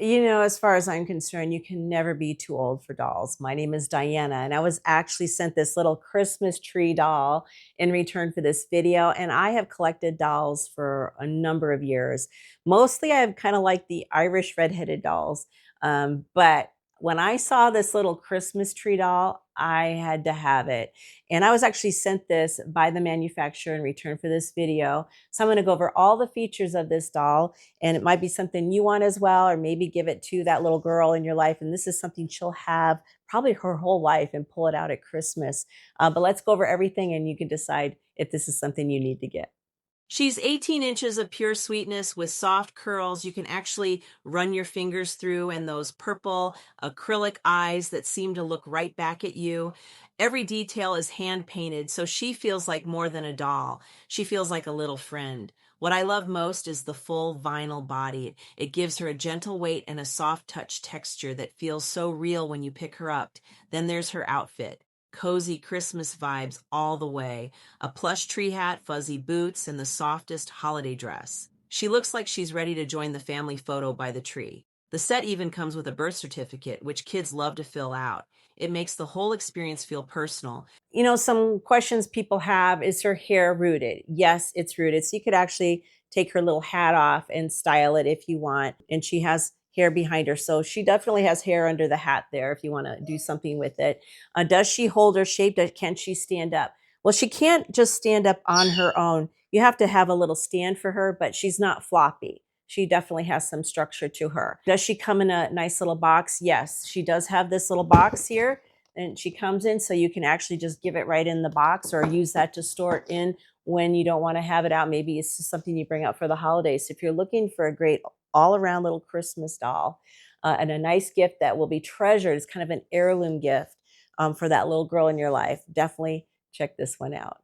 You know, as far as I'm concerned, you can never be too old for dolls. My name is Diana, and I was actually sent this little Christmas tree doll in return for this video. And I have collected dolls for a number of years. Mostly, I've kind of like the Irish redheaded dolls. But when I saw this little Christmas tree doll, I had to have it. And I was actually sent this by the manufacturer in return for this video. So I'm going to go over all the features of this doll, and it might be something you want as well, or maybe give it to that little girl in your life. And this is something she'll have probably her whole life and pull it out at Christmas. But let's go over everything and you can decide if this is something you need to get. She's 18 inches of pure sweetness with soft curls you can actually run your fingers through, and those purple acrylic eyes that seem to look right back at you. Every detail is hand painted, so she feels like more than a doll. She feels like a little friend. What I love most is the full vinyl body. It gives her a gentle weight and a soft touch texture that feels so real when you pick her up. Then there's her outfit. Cozy Christmas vibes all the way. A plush tree hat, fuzzy boots, and the softest holiday dress. She looks like she's ready to join the family photo by the tree. The set even comes with a birth certificate, which kids love to fill out. It makes the whole experience feel personal. You know, some questions people have: is her hair rooted? Yes, it's rooted. So you could actually take her little hat off and style it if you want. And she has hair behind her. So she definitely has hair under the hat there if you want to do something with it. Does she hold her shape? Can she stand up? Well, she can't just stand up on her own. You have to have a little stand for her, but she's not floppy. She definitely has some structure to her. Does she come in a nice little box? Yes, she does have this little box here, and she comes in, so you can actually just give it right in the box or use that to store it in when you don't want to have it out. Maybe it's just something you bring out for the holidays. So if you're looking for a great all-around little Christmas doll, and a nice gift that will be treasured, it's kind of an heirloom gift for that little girl in your life, definitely check this one out.